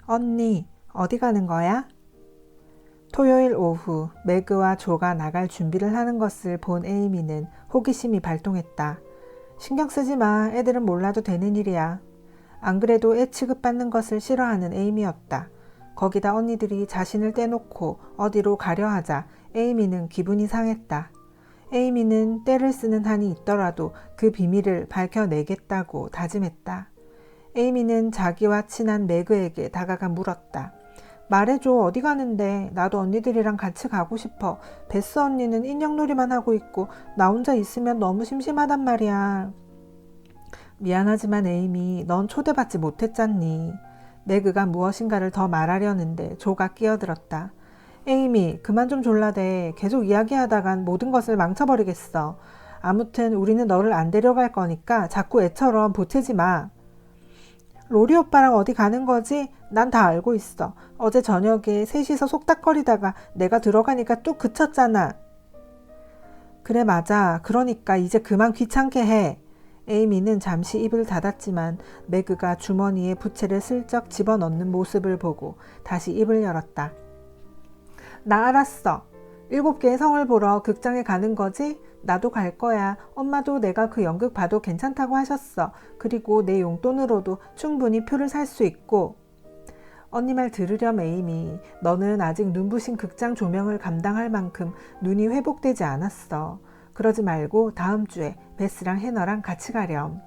언니, 어디 가는 거야? 토요일 오후 매그와 조가 나갈 준비를 하는 것을 본 에이미는 호기심이 발동했다. 신경 쓰지 마. 애들은 몰라도 되는 일이야. 안 그래도 애 취급받는 것을 싫어하는 에이미였다. 거기다 언니들이 자신을 떼놓고 어디로 가려 하자 에이미는 기분이 상했다. 에이미는 떼를 쓰는 한이 있더라도 그 비밀을 밝혀내겠다고 다짐했다. 에이미는 자기와 친한 매그에게 다가가 물었다. 말해줘, 어디 가는데? 나도 언니들이랑 같이 가고 싶어. 베스 언니는 인형놀이만 하고 있고 나 혼자 있으면 너무 심심하단 말이야. 미안하지만 에이미, 넌 초대받지 못했잖니. 매그가 무엇인가를 더 말하려는데 조가 끼어들었다. 에이미, 그만 좀 졸라대. 계속 이야기하다간 모든 것을 망쳐버리겠어. 아무튼 우리는 너를 안 데려갈 거니까 자꾸 애처럼 보채지 마. 로리 오빠랑 어디 가는 거지? 난 다 알고 있어. 어제 저녁에 셋이서 속닥거리다가 내가 들어가니까 뚝 그쳤잖아. 그래, 맞아. 그러니까 이제 그만 귀찮게 해. 에이미는 잠시 입을 닫았지만 매그가 주머니에 부채를 슬쩍 집어넣는 모습을 보고 다시 입을 열었다. 나 알았어. 7개의 성을 보러 극장에 가는 거지? 나도 갈 거야. 엄마도 내가 그 연극 봐도 괜찮다고 하셨어. 그리고 내 용돈으로도 충분히 표를 살 수 있고. 언니 말 들으렴 에이미. 너는 아직 눈부신 극장 조명을 감당할 만큼 눈이 회복되지 않았어. 그러지 말고 다음 주에 베스랑 해너랑 같이 가렴.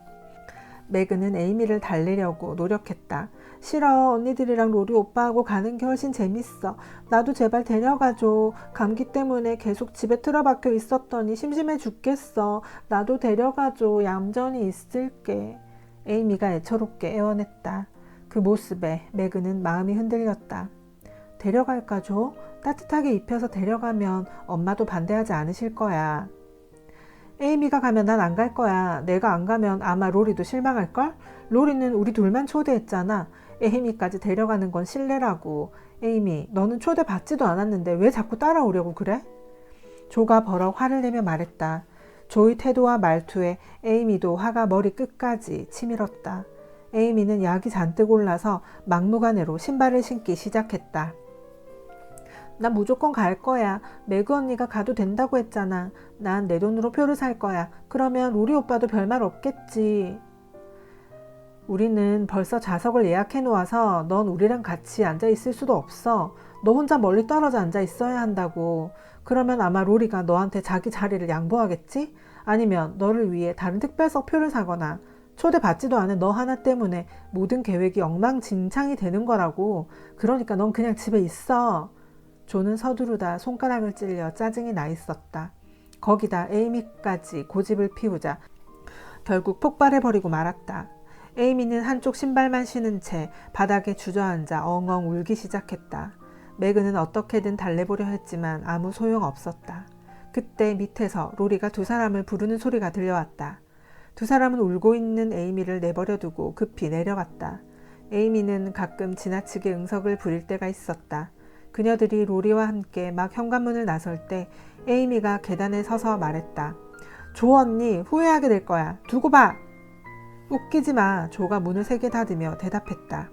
매그는 에이미를 달래려고 노력했다. 싫어. 언니들이랑 로리 오빠하고 가는 게 훨씬 재밌어. 나도 제발 데려가줘. 감기 때문에 계속 집에 틀어박혀 있었더니 심심해 죽겠어. 나도 데려가줘. 얌전히 있을게. 에이미가 애처롭게 애원했다. 그 모습에 매그는 마음이 흔들렸다. 데려갈까줘? 따뜻하게 입혀서 데려가면 엄마도 반대하지 않으실 거야. 에이미가 가면 난 안 갈 거야. 내가 안 가면 아마 로리도 실망할걸? 로리는 우리 둘만 초대했잖아. 에이미까지 데려가는 건 실례라고. 에이미, 너는 초대받지도 않았는데 왜 자꾸 따라오려고 그래? 조가 버럭 화를 내며 말했다. 조의 태도와 말투에 에이미도 화가 머리 끝까지 치밀었다. 에이미는 약이 잔뜩 올라서 막무가내로 신발을 신기 시작했다. 나 무조건 갈 거야. 매그 언니가 가도 된다고 했잖아. 난 내 돈으로 표를 살 거야. 그러면 로리 오빠도 별말 없겠지. 우리는 벌써 좌석을 예약해 놓아서 넌 우리랑 같이 앉아 있을 수도 없어. 너 혼자 멀리 떨어져 앉아 있어야 한다고. 그러면 아마 로리가 너한테 자기 자리를 양보하겠지? 아니면 너를 위해 다른 특별석 표를 사거나. 초대받지도 않은 너 하나 때문에 모든 계획이 엉망진창이 되는 거라고. 그러니까 넌 그냥 집에 있어. 조는 서두르다 손가락을 찔려 짜증이 나 있었다. 거기다 에이미까지 고집을 피우자 결국 폭발해버리고 말았다. 에이미는 한쪽 신발만 신은 채 바닥에 주저앉아 엉엉 울기 시작했다. 매그는 어떻게든 달래보려 했지만 아무 소용없었다. 그때 밑에서 로리가 두 사람을 부르는 소리가 들려왔다. 두 사람은 울고 있는 에이미를 내버려두고 급히 내려갔다. 에이미는 가끔 지나치게 응석을 부릴 때가 있었다. 그녀들이 로리와 함께 막 현관문을 나설 때 에이미가 계단에 서서 말했다. 조 언니, 후회하게 될 거야. 두고 봐. 웃기지 마. 조가 문을 세게 닫으며 대답했다.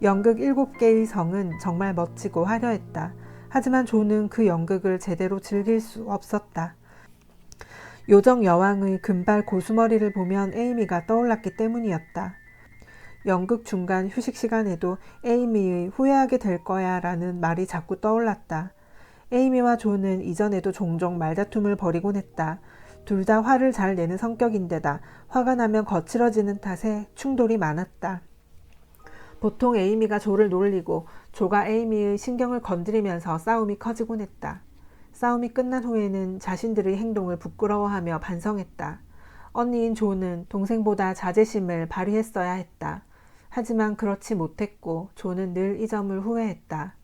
연극 7개의 성은 정말 멋지고 화려했다. 하지만 조는 그 연극을 제대로 즐길 수 없었다. 요정 여왕의 금발 고수머리를 보면 에이미가 떠올랐기 때문이었다. 연극 중간 휴식 시간에도 에이미의 후회하게 될 거야 라는 말이 자꾸 떠올랐다. 에이미와 조는 이전에도 종종 말다툼을 벌이곤 했다. 둘 다 화를 잘 내는 성격인데다 화가 나면 거칠어지는 탓에 충돌이 많았다. 보통 에이미가 조를 놀리고 조가 에이미의 신경을 건드리면서 싸움이 커지곤 했다. 싸움이 끝난 후에는 자신들의 행동을 부끄러워하며 반성했다. 언니인 조는 동생보다 자제심을 발휘했어야 했다. 하지만 그렇지 못했고 조는 늘 이 점을 후회했다.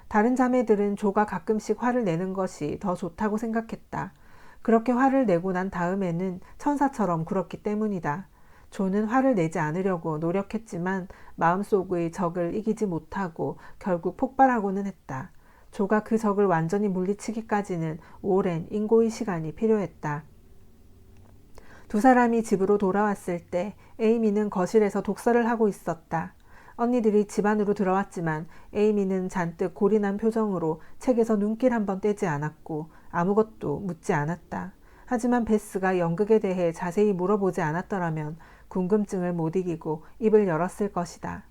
다른 자매들은 조가 가끔씩 화를 내는 것이 더 좋다고 생각했다. 그렇게 화를 내고 난 다음에는 천사처럼 굴었기 때문이다. 조는 화를 내지 않으려고 노력했지만 마음속의 적을 이기지 못하고 결국 폭발하고는 했다. 조가 그 적을 완전히 물리치기까지는 오랜 인고의 시간이 필요했다. 두 사람이 집으로 돌아왔을 때 에이미는 거실에서 독서를 하고 있었다. 언니들이 집 안으로 들어왔지만 에이미는 잔뜩 골이 난 표정으로 책에서 눈길 한번 떼지 않았고 아무것도 묻지 않았다. 하지만 베스가 연극에 대해 자세히 물어보지 않았더라면 궁금증을 못 이기고 입을 열었을 것이다.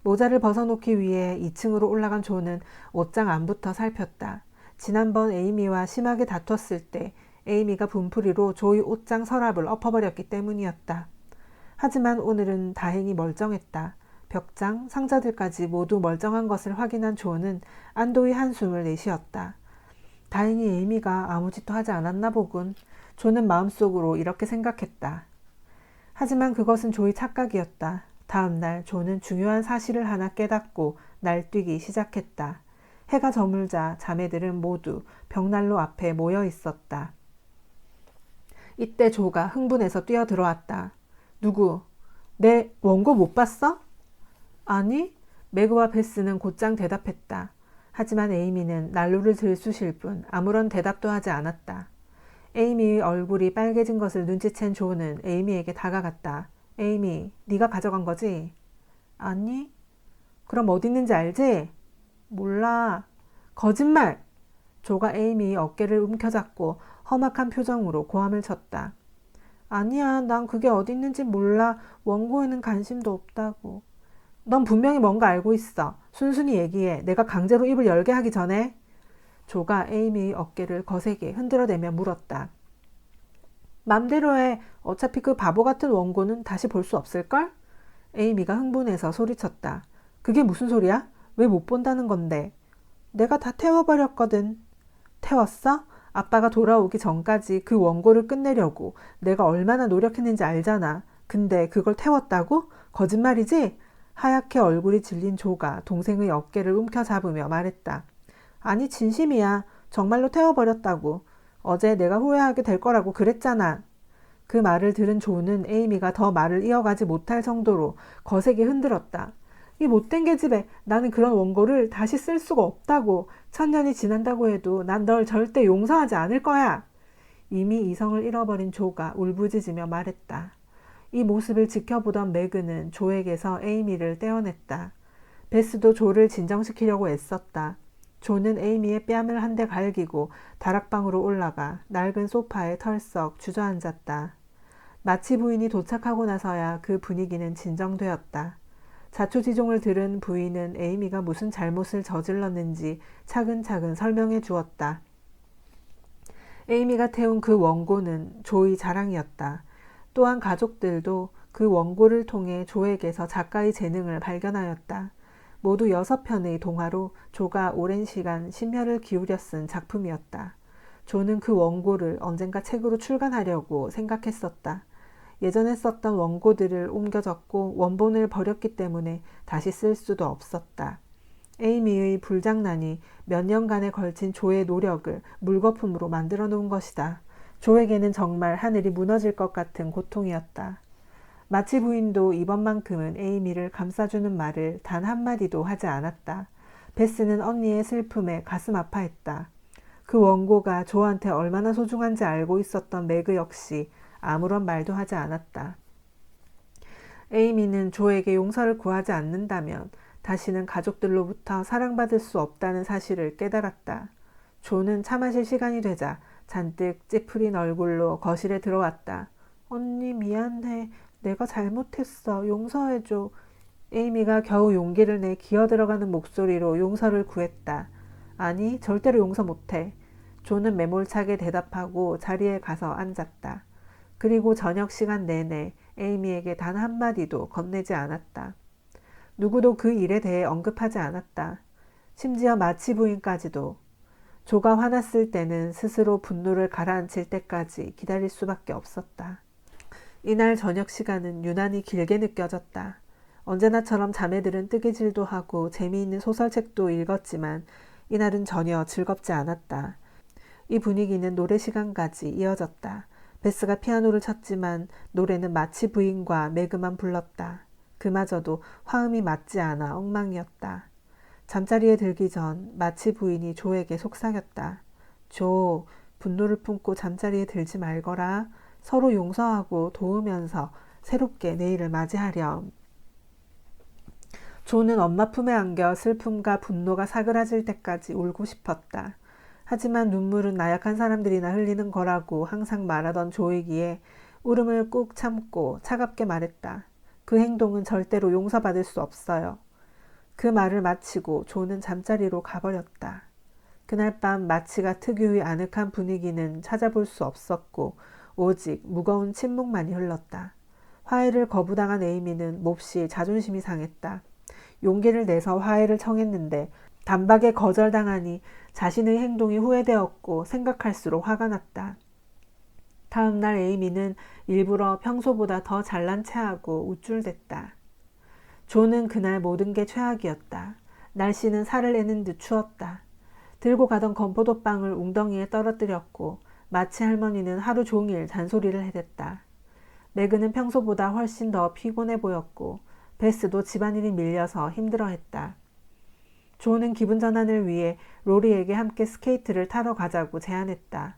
모자를 벗어놓기 위해 2층으로 올라간 조는 옷장 안부터 살폈다. 지난번 에이미와 심하게 다퉜을 때 에이미가 분풀이로 조의 옷장 서랍을 엎어버렸기 때문이었다. 하지만 오늘은 다행히 멀쩡했다. 벽장, 상자들까지 모두 멀쩡한 것을 확인한 조는 안도의 한숨을 내쉬었다. 다행히 에이미가 아무 짓도 하지 않았나 보군. 조는 마음속으로 이렇게 생각했다. 하지만 그것은 조의 착각이었다. 다음 날 조는 중요한 사실을 하나 깨닫고 날뛰기 시작했다. 해가 저물자 자매들은 모두 벽난로 앞에 모여 있었다. 이때 조가 흥분해서 뛰어들어왔다. 누구? 내 원고 못 봤어? 아니, 매그와 베스는 곧장 대답했다. 하지만 에이미는 난로를 들쑤실 뿐 아무런 대답도 하지 않았다. 에이미의 얼굴이 빨개진 것을 눈치챈 조는 에이미에게 다가갔다. 에이미, 네가 가져간 거지? 아니. 그럼 어디 있는지 알지? 몰라. 거짓말! 조가 에이미의 어깨를 움켜잡고 험악한 표정으로 고함을 쳤다. 아니야, 난 그게 어디 있는지 몰라. 원고에는 관심도 없다고. 넌 분명히 뭔가 알고 있어. 순순히 얘기해. 내가 강제로 입을 열게 하기 전에. 조가 에이미의 어깨를 거세게 흔들어대며 물었다. 맘대로 해. 어차피 그 바보 같은 원고는 다시 볼 수 없을걸? 에이미가 흥분해서 소리쳤다. 그게 무슨 소리야? 왜 못 본다는 건데? 내가 다 태워버렸거든. 태웠어? 아빠가 돌아오기 전까지 그 원고를 끝내려고 내가 얼마나 노력했는지 알잖아. 근데 그걸 태웠다고? 거짓말이지? 하얗게 얼굴이 질린 조가 동생의 어깨를 움켜잡으며 말했다. 아니, 진심이야. 정말로 태워버렸다고. 어제 내가 후회하게 될 거라고 그랬잖아. 그 말을 들은 조는 에이미가 더 말을 이어가지 못할 정도로 거세게 흔들었다. 이 못된 계집애, 나는 그런 원고를 다시 쓸 수가 없다고. 1000년이 지난다고 해도 난 널 절대 용서하지 않을 거야. 이미 이성을 잃어버린 조가 울부짖으며 말했다. 이 모습을 지켜보던 매그는 조에게서 에이미를 떼어냈다. 베스도 조를 진정시키려고 애썼다. 조는 에이미의 뺨을 한 대 갈기고 다락방으로 올라가 낡은 소파에 털썩 주저앉았다. 마치 부인이 도착하고 나서야 그 분위기는 진정되었다. 자초지종을 들은 부인은 에이미가 무슨 잘못을 저질렀는지 차근차근 설명해 주었다. 에이미가 태운 그 원고는 조의 자랑이었다. 또한 가족들도 그 원고를 통해 조에게서 작가의 재능을 발견하였다. 모두 6편의 동화로 조가 오랜 시간 심혈을 기울여 쓴 작품이었다. 조는 그 원고를 언젠가 책으로 출간하려고 생각했었다. 예전에 썼던 원고들을 옮겨 적고 원본을 버렸기 때문에 다시 쓸 수도 없었다. 에이미의 불장난이 몇 년간에 걸친 조의 노력을 물거품으로 만들어 놓은 것이다. 조에게는 정말 하늘이 무너질 것 같은 고통이었다. 마치 부인도 이번만큼은 에이미를 감싸주는 말을 단 한마디도 하지 않았다. 베스는 언니의 슬픔에 가슴 아파했다. 그 원고가 조한테 얼마나 소중한지 알고 있었던 매그 역시 아무런 말도 하지 않았다. 에이미는 조에게 용서를 구하지 않는다면 다시는 가족들로부터 사랑받을 수 없다는 사실을 깨달았다. 조는 차 마실 시간이 되자 잔뜩 찌푸린 얼굴로 거실에 들어왔다. 언니 미안해. 내가 잘못했어. 용서해줘. 에이미가 겨우 용기를 내 기어들어가는 목소리로 용서를 구했다. 아니, 절대로 용서 못해. 조는 매몰차게 대답하고 자리에 가서 앉았다. 그리고 저녁 시간 내내 에이미에게 단 한마디도 건네지 않았다. 누구도 그 일에 대해 언급하지 않았다. 심지어 마치 부인까지도. 조가 화났을 때는 스스로 분노를 가라앉힐 때까지 기다릴 수밖에 없었다. 이날 저녁 시간은 유난히 길게 느껴졌다. 언제나처럼 자매들은 뜨개질도 하고 재미있는 소설책도 읽었지만 이날은 전혀 즐겁지 않았다. 이 분위기는 노래 시간까지 이어졌다. 베스가 피아노를 쳤지만 노래는 마치 부인과 매그만 불렀다. 그마저도 화음이 맞지 않아 엉망이었다. 잠자리에 들기 전 마치 부인이 조에게 속삭였다. 조, 분노를 품고 잠자리에 들지 말거라. 서로 용서하고 도우면서 새롭게 내일을 맞이하렴. 조는 엄마 품에 안겨 슬픔과 분노가 사그라질 때까지 울고 싶었다. 하지만 눈물은 나약한 사람들이나 흘리는 거라고 항상 말하던 조이기에 울음을 꾹 참고 차갑게 말했다. 그 행동은 절대로 용서받을 수 없어요. 그 말을 마치고 조는 잠자리로 가버렸다. 그날 밤 마치가 특유의 아늑한 분위기는 찾아볼 수 없었고 오직 무거운 침묵만이 흘렀다. 화해를 거부당한 에이미는 몹시 자존심이 상했다. 용기를 내서 화해를 청했는데 단박에 거절당하니 자신의 행동이 후회되었고 생각할수록 화가 났다. 다음 날 에이미는 일부러 평소보다 더 잘난 체하고 우쭐댔다. 조는 그날 모든 게 최악이었다. 날씨는 살을 내는 듯 추웠다. 들고 가던 건포도빵을 웅덩이에 떨어뜨렸고 마치 할머니는 하루 종일 잔소리를 해댔다. 매그는 평소보다 훨씬 더 피곤해 보였고 베스도 집안일이 밀려서 힘들어했다. 조는 기분 전환을 위해 로리에게 함께 스케이트를 타러 가자고 제안했다.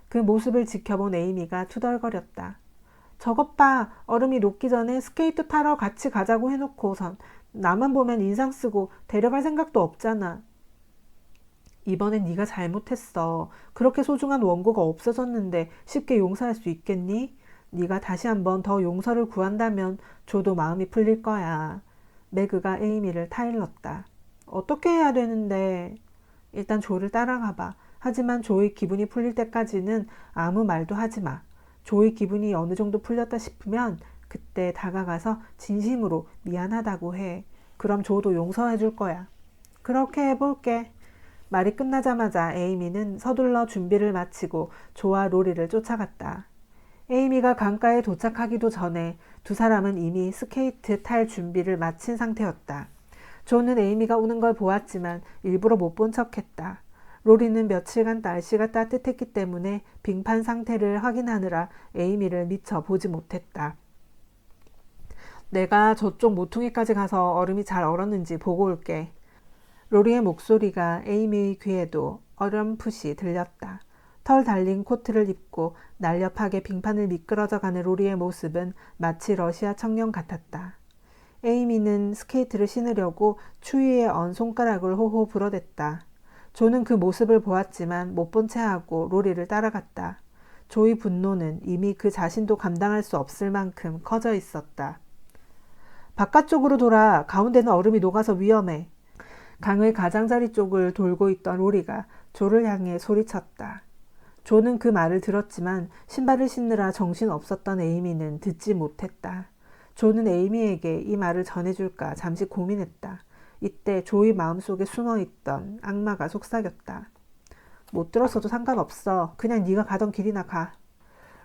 그 모습을 지켜본 에이미가 투덜거렸다. 저것 봐, 얼음이 녹기 전에 스케이트 타러 같이 가자고 해놓고선 나만 보면 인상 쓰고 데려갈 생각도 없잖아. 이번엔 네가 잘못했어. 그렇게 소중한 원고가 없어졌는데 쉽게 용서할 수 있겠니? 네가 다시 한번 더 용서를 구한다면 조도 마음이 풀릴 거야. 매그가 에이미를 타일렀다. 어떻게 해야 되는데? 일단 조를 따라가봐. 하지만 조의 기분이 풀릴 때까지는 아무 말도 하지 마. 조의 기분이 어느 정도 풀렸다 싶으면 그때 다가가서 진심으로 미안하다고 해. 그럼 조도 용서해 줄 거야. 그렇게 해볼게. 말이 끝나자마자 에이미는 서둘러 준비를 마치고 조와 로리를 쫓아갔다. 에이미가 강가에 도착하기도 전에 두 사람은 이미 스케이트 탈 준비를 마친 상태였다. 조는 에이미가 오는 걸 보았지만 일부러 못 본 척했다. 로리는 며칠간 날씨가 따뜻했기 때문에 빙판 상태를 확인하느라 에이미를 미처 보지 못했다. 내가 저쪽 모퉁이까지 가서 얼음이 잘 얼었는지 보고 올게. 로리의 목소리가 에이미의 귀에도 어렴풋이 들렸다. 털 달린 코트를 입고 날렵하게 빙판을 미끄러져가는 로리의 모습은 마치 러시아 청년 같았다. 에이미는 스케이트를 신으려고 추위에 언 손가락을 호호 불어댔다. 조는 그 모습을 보았지만 못 본 채하고 로리를 따라갔다. 조의 분노는 이미 그 자신도 감당할 수 없을 만큼 커져 있었다. 바깥쪽으로 돌아. 가운데는 얼음이 녹아서 위험해. 강의 가장자리 쪽을 돌고 있던 로리가 조를 향해 소리쳤다. 조는 그 말을 들었지만 신발을 신느라 정신 없었던 에이미는 듣지 못했다. 조는 에이미에게 이 말을 전해줄까 잠시 고민했다. 이때 조의 마음속에 숨어있던 악마가 속삭였다. 못 들었어도 상관없어. 그냥 네가 가던 길이나 가.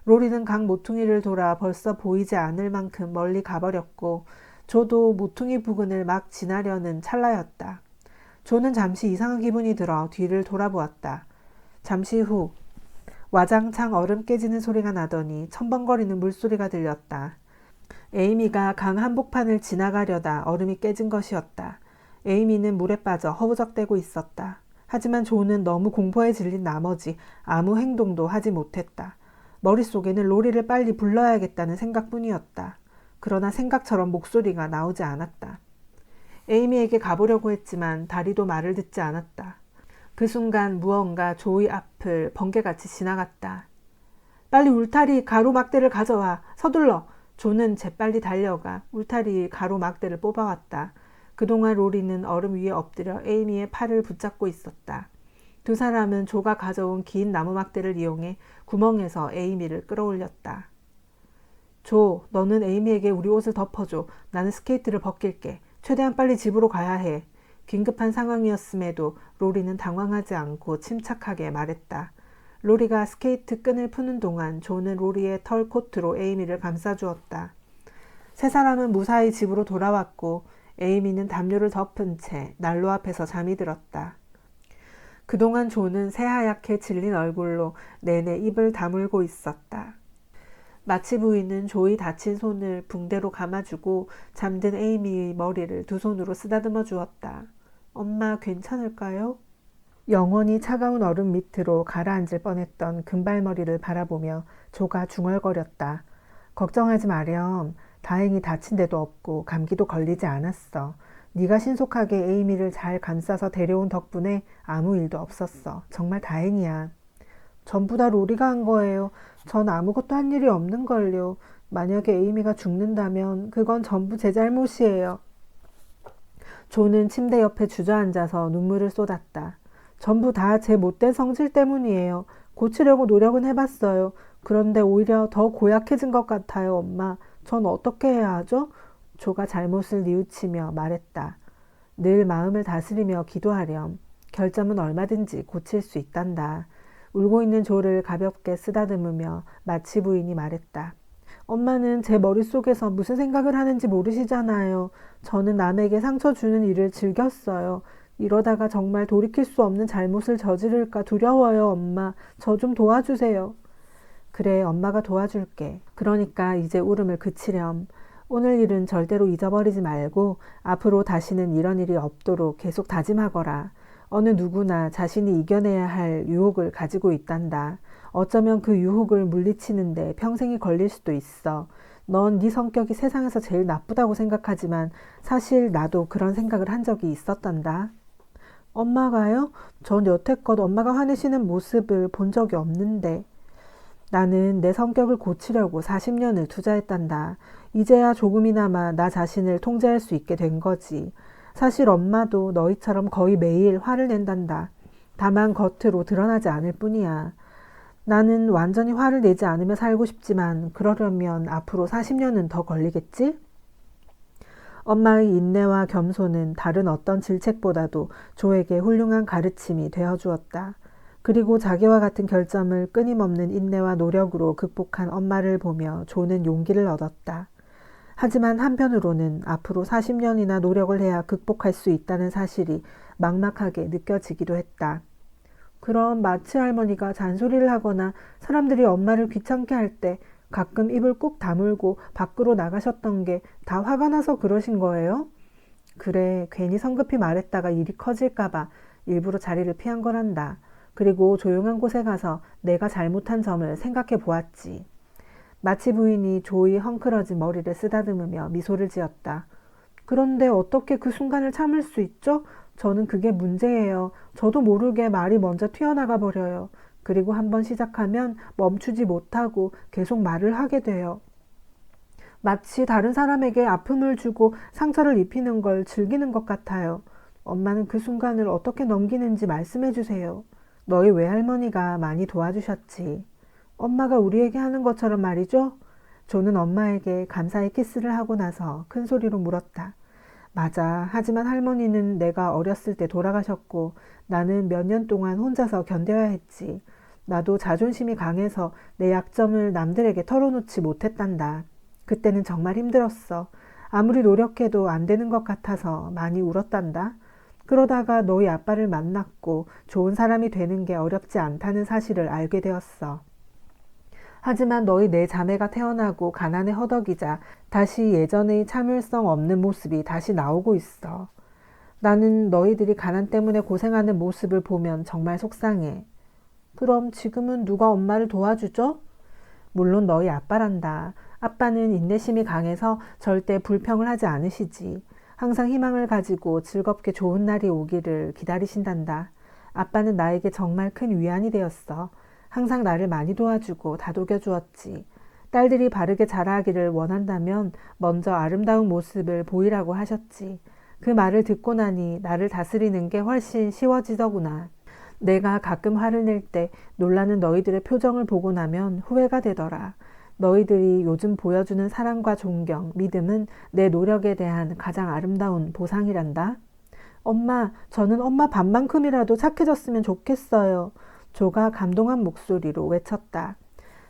로리는 강 모퉁이를 돌아 벌써 보이지 않을 만큼 멀리 가버렸고 조도 모퉁이 부근을 막 지나려는 찰나였다. 조는 잠시 이상한 기분이 들어 뒤를 돌아보았다. 잠시 후 와장창 얼음 깨지는 소리가 나더니 첨벙거리는 물소리가 들렸다. 에이미가 강 한복판을 지나가려다 얼음이 깨진 것이었다. 에이미는 물에 빠져 허우적대고 있었다. 하지만 조는 너무 공포에 질린 나머지 아무 행동도 하지 못했다. 머릿속에는 로리를 빨리 불러야겠다는 생각뿐이었다. 그러나 생각처럼 목소리가 나오지 않았다. 에이미에게 가보려고 했지만 다리도 말을 듣지 않았다. 그 순간 무언가 조의 앞을 번개같이 지나갔다. 빨리 울타리 가로막대를 가져와. 서둘러. 조는 재빨리 달려가 울타리 가로막대를 뽑아왔다. 그동안 로리는 얼음 위에 엎드려 에이미의 팔을 붙잡고 있었다. 두 사람은 조가 가져온 긴 나무막대를 이용해 구멍에서 에이미를 끌어올렸다. 조, 너는 에이미에게 우리 옷을 덮어줘. 나는 스케이트를 벗길게. 최대한 빨리 집으로 가야 해. 긴급한 상황이었음에도 로리는 당황하지 않고 침착하게 말했다. 로리가 스케이트 끈을 푸는 동안 조는 로리의 털 코트로 에이미를 감싸주었다. 세 사람은 무사히 집으로 돌아왔고 에이미는 담요를 덮은 채 난로 앞에서 잠이 들었다. 그동안 조는 새하얗게 질린 얼굴로 내내 입을 다물고 있었다. 마치 부인은 조의 다친 손을 붕대로 감아주고 잠든 에이미의 머리를 두 손으로 쓰다듬어 주었다. 엄마 괜찮을까요? 영원히 차가운 얼음 밑으로 가라앉을 뻔했던 금발머리를 바라보며 조가 중얼거렸다. 걱정하지 마렴. 다행히 다친 데도 없고 감기도 걸리지 않았어. 네가 신속하게 에이미를 잘 감싸서 데려온 덕분에 아무 일도 없었어. 정말 다행이야. 전부 다 로리가 한 거예요. 전 아무것도 한 일이 없는걸요. 만약에 에이미가 죽는다면 그건 전부 제 잘못이에요. 조는 침대 옆에 주저앉아서 눈물을 쏟았다. 전부 다 제 못된 성질 때문이에요. 고치려고 노력은 해봤어요. 그런데 오히려 더 고약해진 것 같아요, 엄마. 전 어떻게 해야 하죠? 조가 잘못을 뉘우치며 말했다. 늘 마음을 다스리며 기도하렴. 결점은 얼마든지 고칠 수 있단다. 울고 있는 조를 가볍게 쓰다듬으며 마치 부인이 말했다. 엄마는 제 머릿속에서 무슨 생각을 하는지 모르시잖아요. 저는 남에게 상처 주는 일을 즐겼어요. 이러다가 정말 돌이킬 수 없는 잘못을 저지를까 두려워요, 엄마. 저 좀 도와주세요. 그래, 엄마가 도와줄게. 그러니까 이제 울음을 그치렴. 오늘 일은 절대로 잊어버리지 말고 앞으로 다시는 이런 일이 없도록 계속 다짐하거라. 어느 누구나 자신이 이겨내야 할 유혹을 가지고 있단다. 어쩌면 그 유혹을 물리치는데 평생이 걸릴 수도 있어. 넌 네 성격이 세상에서 제일 나쁘다고 생각하지만 사실 나도 그런 생각을 한 적이 있었단다. 엄마가요? 전 여태껏 엄마가 화내시는 모습을 본 적이 없는데. 나는 내 성격을 고치려고 40년을 투자했단다. 이제야 조금이나마 나 자신을 통제할 수 있게 된 거지. 사실 엄마도 너희처럼 거의 매일 화를 낸단다. 다만 겉으로 드러나지 않을 뿐이야. 나는 완전히 화를 내지 않으며 살고 싶지만 그러려면 앞으로 40년은 더 걸리겠지? 엄마의 인내와 겸손은 다른 어떤 질책보다도 조에게 훌륭한 가르침이 되어주었다. 그리고 자기와 같은 결점을 끊임없는 인내와 노력으로 극복한 엄마를 보며 조는 용기를 얻었다. 하지만 한편으로는 앞으로 40년이나 노력을 해야 극복할 수 있다는 사실이 막막하게 느껴지기도 했다. 그럼 마치 할머니가 잔소리를 하거나 사람들이 엄마를 귀찮게 할 때 가끔 입을 꾹 다물고 밖으로 나가셨던 게 다 화가 나서 그러신 거예요? 그래, 괜히 성급히 말했다가 일이 커질까봐 일부러 자리를 피한 거란다. 그리고 조용한 곳에 가서 내가 잘못한 점을 생각해 보았지. 마치 부인이 조의 헝클어진 머리를 쓰다듬으며 미소를 지었다. 그런데 어떻게 그 순간을 참을 수 있죠? 저는 그게 문제예요. 저도 모르게 말이 먼저 튀어나가 버려요. 그리고 한번 시작하면 멈추지 못하고 계속 말을 하게 돼요. 마치 다른 사람에게 아픔을 주고 상처를 입히는 걸 즐기는 것 같아요. 엄마는 그 순간을 어떻게 넘기는지 말씀해 주세요. 너희 외할머니가 많이 도와주셨지. 엄마가 우리에게 하는 것처럼 말이죠? 조는 엄마에게 감사의 키스를 하고 나서 큰 소리로 물었다. 맞아. 하지만 할머니는 내가 어렸을 때 돌아가셨고 나는 몇 년 동안 혼자서 견뎌야 했지. 나도 자존심이 강해서 내 약점을 남들에게 털어놓지 못했단다. 그때는 정말 힘들었어. 아무리 노력해도 안 되는 것 같아서 많이 울었단다. 그러다가 너희 아빠를 만났고 좋은 사람이 되는 게 어렵지 않다는 사실을 알게 되었어. 하지만 너희 네 자매가 태어나고 가난에 허덕이자 다시 예전의 참을성 없는 모습이 다시 나오고 있어. 나는 너희들이 가난 때문에 고생하는 모습을 보면 정말 속상해. 그럼 지금은 누가 엄마를 도와주죠? 물론 너희 아빠란다. 아빠는 인내심이 강해서 절대 불평을 하지 않으시지. 항상 희망을 가지고 즐겁게 좋은 날이 오기를 기다리신단다. 아빠는 나에게 정말 큰 위안이 되었어. 항상 나를 많이 도와주고 다독여 주었지. 딸들이 바르게 자라기를 원한다면 먼저 아름다운 모습을 보이라고 하셨지. 그 말을 듣고 나니 나를 다스리는 게 훨씬 쉬워지더구나. 내가 가끔 화를 낼 때 놀라는 너희들의 표정을 보고 나면 후회가 되더라. 너희들이 요즘 보여주는 사랑과 존경, 믿음은 내 노력에 대한 가장 아름다운 보상이란다. 엄마, 저는 엄마 반만큼이라도 착해졌으면 좋겠어요. 조가 감동한 목소리로 외쳤다.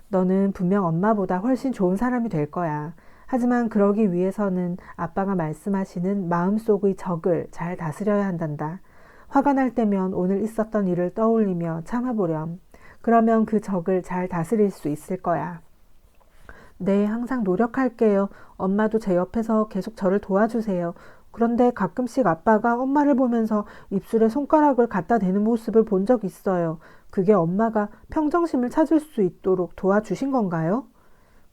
너는 분명 엄마보다 훨씬 좋은 사람이 될 거야. 하지만 그러기 위해서는 아빠가 말씀하시는 마음속의 적을 잘 다스려야 한단다. 화가 날 때면 오늘 있었던 일을 떠올리며 참아보렴. 그러면 그 적을 잘 다스릴 수 있을 거야. 네, 항상 노력할게요. 엄마도 제 옆에서 계속 저를 도와주세요. 그런데 가끔씩 아빠가 엄마를 보면서 입술에 손가락을 갖다 대는 모습을 본 적 있어요. 그게 엄마가 평정심을 찾을 수 있도록 도와주신 건가요?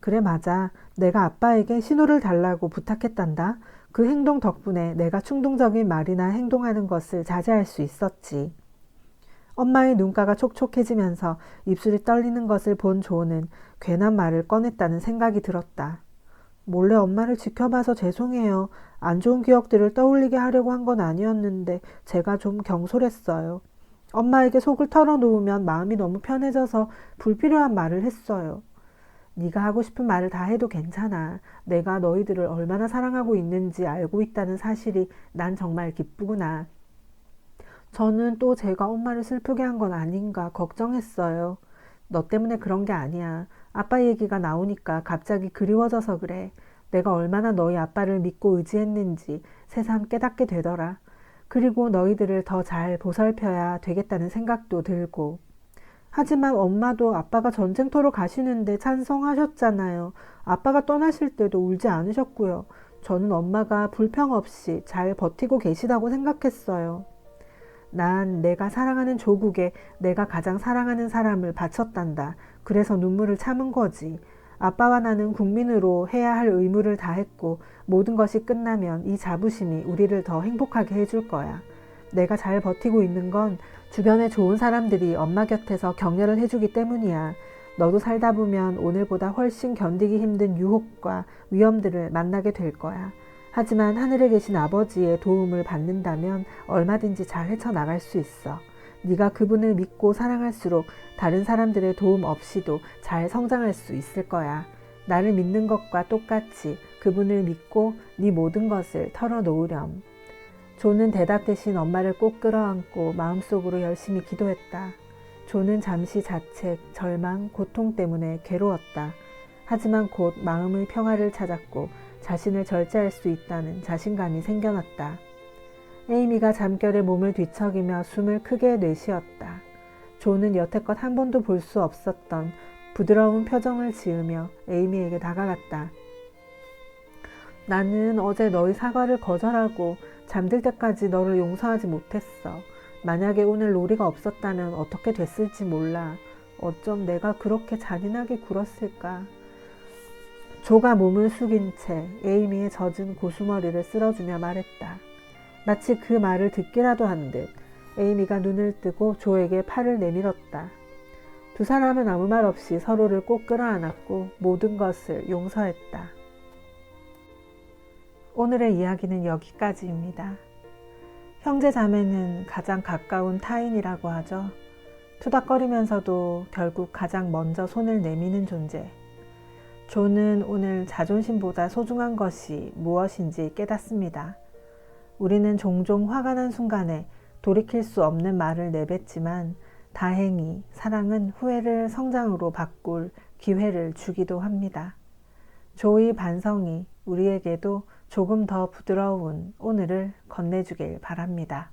그래, 맞아. 내가 아빠에게 신호를 달라고 부탁했단다. 그 행동 덕분에 내가 충동적인 말이나 행동하는 것을 자제할 수 있었지. 엄마의 눈가가 촉촉해지면서 입술이 떨리는 것을 본 조는 괜한 말을 꺼냈다는 생각이 들었다. 몰래 엄마를 지켜봐서 죄송해요. 안 좋은 기억들을 떠올리게 하려고 한 건 아니었는데 제가 좀 경솔했어요. 엄마에게 속을 털어놓으면 마음이 너무 편해져서 불필요한 말을 했어요. 네가 하고 싶은 말을 다 해도 괜찮아. 내가 너희들을 얼마나 사랑하고 있는지 알고 있다는 사실이 난 정말 기쁘구나. 저는 또 제가 엄마를 슬프게 한 건 아닌가 걱정했어요. 너 때문에 그런 게 아니야. 아빠 얘기가 나오니까 갑자기 그리워져서 그래. 내가 얼마나 너희 아빠를 믿고 의지했는지 새삼 깨닫게 되더라. 그리고 너희들을 더 잘 보살펴야 되겠다는 생각도 들고. 하지만 엄마도 아빠가 전쟁터로 가시는데 찬성하셨잖아요. 아빠가 떠나실 때도 울지 않으셨고요. 저는 엄마가 불평 없이 잘 버티고 계시다고 생각했어요. 난 내가 사랑하는 조국에 내가 가장 사랑하는 사람을 바쳤단다. 그래서 눈물을 참은 거지. 아빠와 나는 국민으로 해야 할 의무를 다했고 모든 것이 끝나면 이 자부심이 우리를 더 행복하게 해줄 거야. 내가 잘 버티고 있는 건 주변에 좋은 사람들이 엄마 곁에서 격려를 해주기 때문이야. 너도 살다 보면 오늘보다 훨씬 견디기 힘든 유혹과 위험들을 만나게 될 거야. 하지만 하늘에 계신 아버지의 도움을 받는다면 얼마든지 잘 헤쳐나갈 수 있어. 네가 그분을 믿고 사랑할수록 다른 사람들의 도움 없이도 잘 성장할 수 있을 거야. 나를 믿는 것과 똑같이 그분을 믿고 네 모든 것을 털어놓으렴. 조는 대답 대신 엄마를 꼭 끌어안고 마음속으로 열심히 기도했다. 조는 잠시 자책, 절망, 고통 때문에 괴로웠다. 하지만 곧 마음의 평화를 찾았고 자신을 절제할 수 있다는 자신감이 생겨났다. 에이미가 잠결에 몸을 뒤척이며 숨을 크게 내쉬었다. 조는 여태껏 한 번도 볼 수 없었던 부드러운 표정을 지으며 에이미에게 다가갔다. 나는 어제 너의 사과를 거절하고 잠들 때까지 너를 용서하지 못했어. 만약에 오늘 로리가 없었다면 어떻게 됐을지 몰라. 어쩜 내가 그렇게 잔인하게 굴었을까. 조가 몸을 숙인 채 에이미의 젖은 고수머리를 쓸어주며 말했다. 마치 그 말을 듣기라도 한 듯 에이미가 눈을 뜨고 조에게 팔을 내밀었다. 두 사람은 아무 말 없이 서로를 꼭 끌어안았고 모든 것을 용서했다. 오늘의 이야기는 여기까지입니다. 형제 자매는 가장 가까운 타인이라고 하죠. 투닥거리면서도 결국 가장 먼저 손을 내미는 존재. 조는 오늘 자존심보다 소중한 것이 무엇인지 깨닫습니다. 우리는 종종 화가 난 순간에 돌이킬 수 없는 말을 내뱉지만 다행히 사랑은 후회를 성장으로 바꿀 기회를 주기도 합니다. 조의 반성이 우리에게도 조금 더 부드러운 오늘을 건네주길 바랍니다.